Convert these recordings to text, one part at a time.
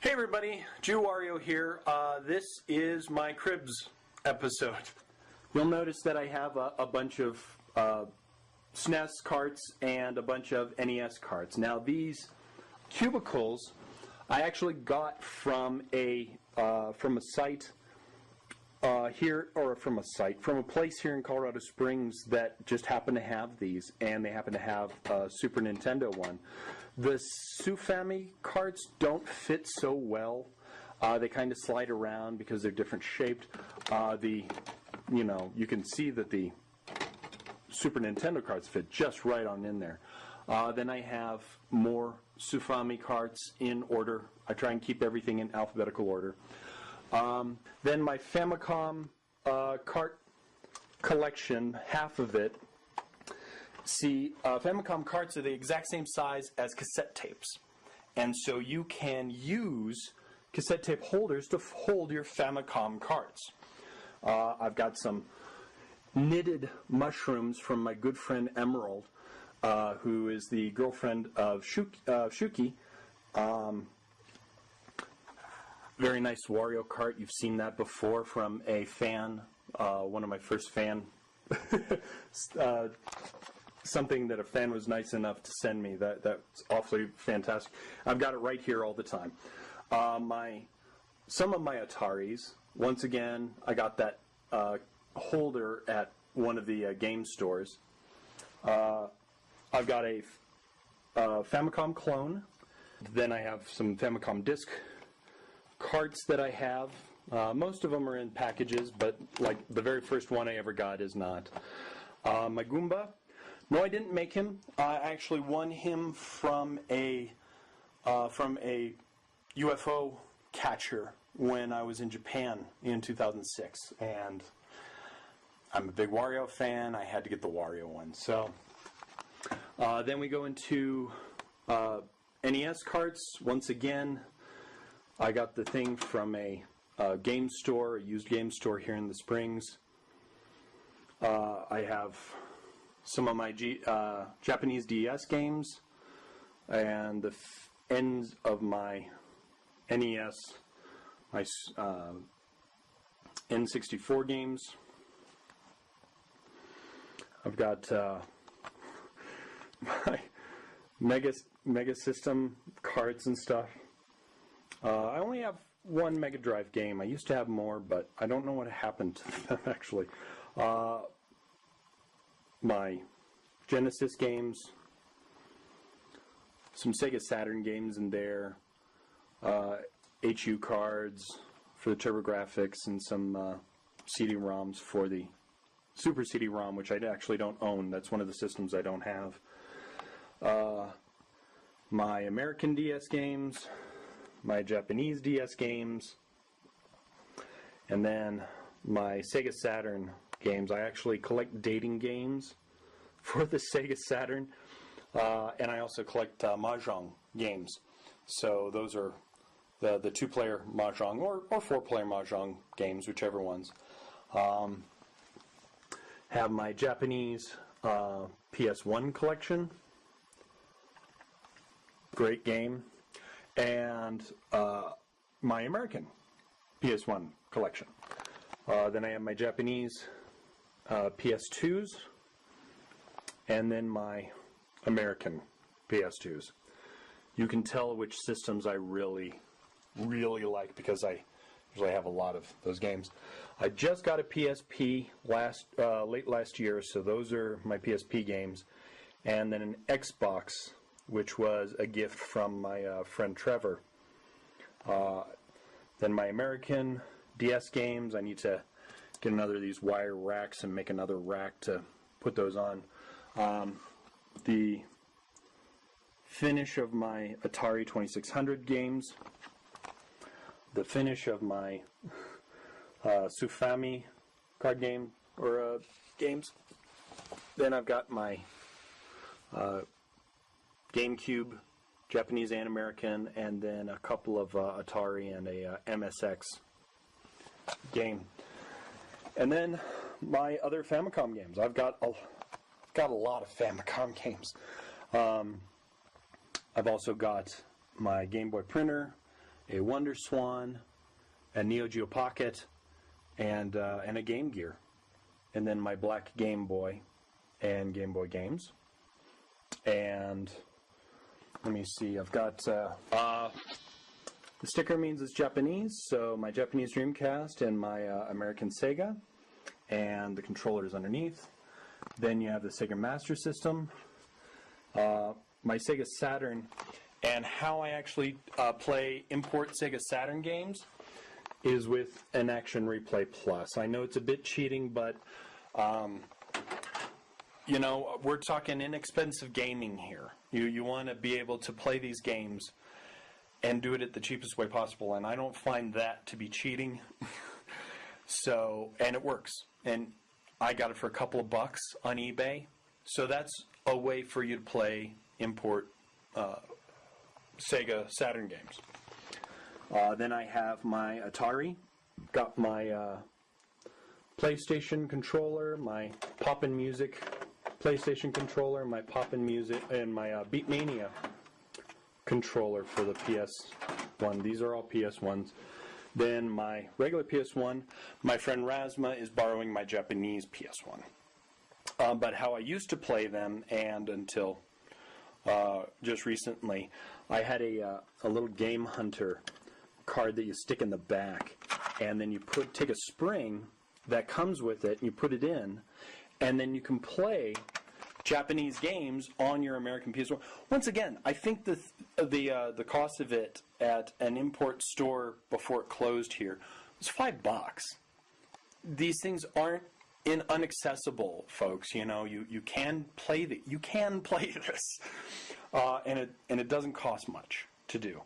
Hey everybody, JewWario here. This is my Cribs episode. You'll notice that I have a bunch of SNES carts and a bunch of NES carts. Now these cubicles I actually got from a site from a place here in Colorado Springs that just happened to have these, and they happen to have a Super Nintendo one. The Sufami carts don't fit so well. They kind of slide around because they're different shaped. You can see that the Super Nintendo carts fit just right on in there. Then I have more Sufami carts in order. I try and keep everything in alphabetical order. Then my Famicom cart collection, half of it. See, Famicom carts are the exact same size as cassette tapes. And so you can use cassette tape holders to hold your Famicom carts. I've got some knitted mushrooms from my good friend Emerald, who is the girlfriend of Shuki. Very nice Wario cart. You've seen that before from a fan, one of my first fan. Something that a fan was nice enough to send me. That's awfully fantastic. I've got it right here all the time. Some of my Ataris. Once again, I got that holder at one of the game stores. I've got a Famicom clone. Then I have some Famicom disc carts that I have. Most of them are in packages, but like the very first one I ever got is not. My Goomba, no, I didn't make him. I actually won him from a UFO catcher when I was in Japan in 2006, and I'm a big Wario fan. I had to get the Wario one. So then we go into NES carts. Once again, I got the thing from a game store, a used game store here in the Springs. I have some of my Japanese DS games and the ends of my NES, my N64 games. I've got my Mega System carts and stuff. I only have one Mega Drive game. I used to have more, but I don't know what happened to them, actually. My Genesis games, some Sega Saturn games in there, HU cards for the TurboGrafx, and some CD-ROMs for the Super CD-ROM, which I actually don't own. That's one of the systems I don't have. My American DS games, my Japanese DS games, and then my Sega Saturn games. I actually collect dating games for the Sega Saturn, and I also collect Mahjong games. So those are the two-player Mahjong or four-player Mahjong games, whichever ones. Have my Japanese PS1 collection. Great game. And my American PS1 collection. Then I have my Japanese PS2s, and then my American PS2s. You can tell which systems I really, really like because I usually have a lot of those games. I just got a PSP late last year, so those are my PSP games. And then an Xbox, which was a gift from my friend Trevor. Then my American DS games. I need to get another of these wire racks and make another rack to put those on. The finish of my Atari 2600 games. The finish of my Sufami card game or games. Then I've got my GameCube, Japanese and American, and then a couple of Atari and a MSX game. And then my other Famicom games. I've got a lot of Famicom games. I've also got my Game Boy printer, a Wonder Swan, a Neo Geo Pocket, and a Game Gear. And then my black Game Boy and Game Boy games. And let me see, I've got the sticker means it's Japanese, so my Japanese Dreamcast and my American Sega, and the controller is underneath. Then you have the Sega Master System, my Sega Saturn, and how I actually import Sega Saturn games is with an Action Replay Plus. I know it's a bit cheating, but you know, we're talking inexpensive gaming here. You want to be able to play these games and do it at the cheapest way possible, and I don't find that to be cheating. So, and it works. And I got it for a couple of bucks on eBay. So that's a way for you to import Sega Saturn games. Then I have my Atari, got my PlayStation controller, my Poppin' Music PlayStation controller, my Poppin' Music, and my Beatmania controller for the PS1. These are all PS1s. Then my regular PS1, my friend Razma is borrowing my Japanese PS1. But how I used to play them, and until just recently, I had a little Game Hunter card that you stick in the back, and then you take a spring that comes with it, and you put it in, and then you can play Japanese games on your American PS1. Once again, I think the cost of it at an import store before it closed here was $5. These things aren't inaccessible, folks. You know, you can play this, and it doesn't cost much to do.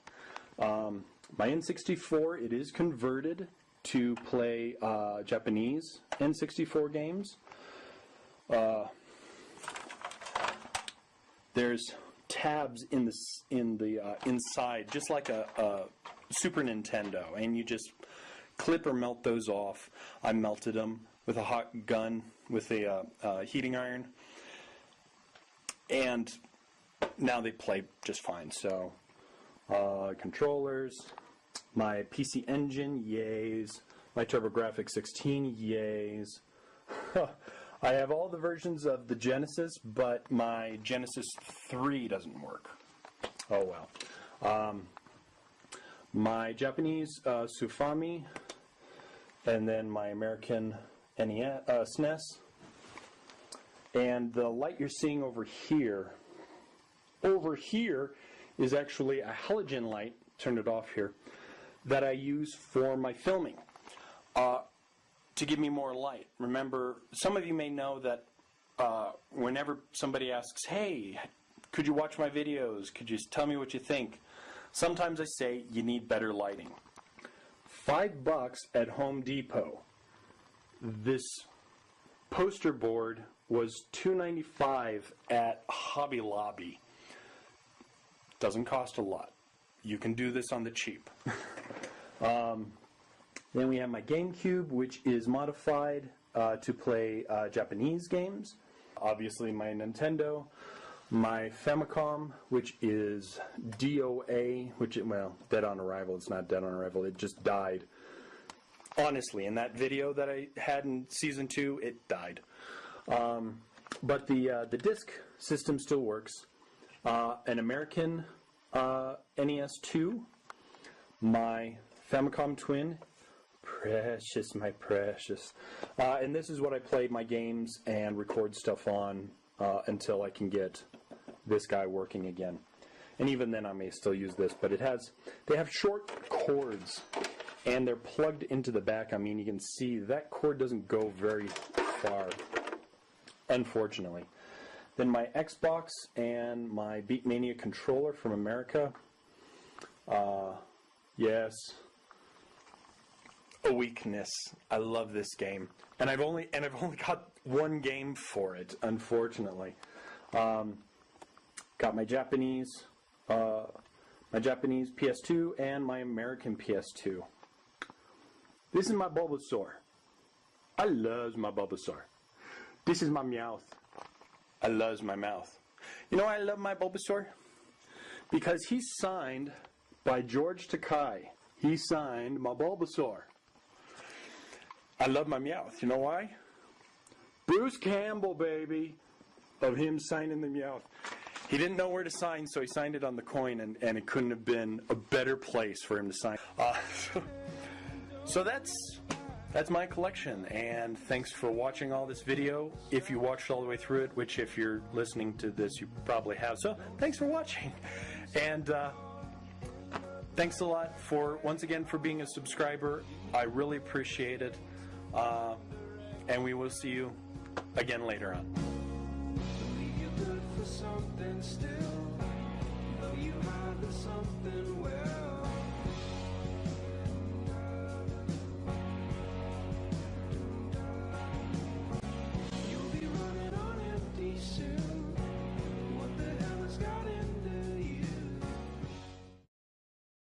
My N64, it is converted to play Japanese N64 games. There's tabs in the inside, just like a Super Nintendo, and you just clip or melt those off. I melted them with a hot gun with a heating iron, and now they play just fine. So controllers, my PC Engine, yays. My TurboGrafx 16, yays. I have all the versions of the Genesis, but my Genesis 3 doesn't work. Oh well. My Japanese Sufami, and then my American SNES. And the light you're seeing over here is actually a halogen light, turn it off here, that I use for my filming. To give me more light. Remember, some of you may know that whenever somebody asks, hey, could you watch my videos? Could you tell me what you think? Sometimes I say, you need better lighting. $5 at Home Depot. This poster board was $2.95 at Hobby Lobby. Doesn't cost a lot. You can do this on the cheap. Then we have my GameCube, which is modified to play Japanese games. Obviously my Nintendo. My Famicom, which is DOA, Dead on Arrival. It's not Dead on Arrival. It just died. Honestly, in that video that I had in Season 2, it died. But the disc system still works. An American NES2. My Famicom Twin. Precious, my precious. And this is what I play my games and record stuff on until I can get this guy working again. And even then I may still use this, but they have short cords, and they're plugged into the back. I mean, you can see that cord doesn't go very far, unfortunately. Then my Xbox and my Beatmania controller from America. Yes. A weakness. I love this game, and I've only got one game for it, unfortunately. Got my Japanese PS2 and my American PS2. This is my Bulbasaur. I love my Bulbasaur. This is my Meowth. I love my mouth. You know why I love my Bulbasaur? Because he's signed by George Takai. He signed my Bulbasaur. I love my Meowth. You know why? Bruce Campbell, baby, of him signing the Meowth. He didn't know where to sign, so he signed it on the coin, and it couldn't have been a better place for him to sign. So that's my collection, and thanks for watching all this video. If you watched all the way through it, which if you're listening to this, you probably have. So thanks for watching, and thanks a lot once again for being a subscriber. I really appreciate it, and we will see you again later on. Something still, though you have something well.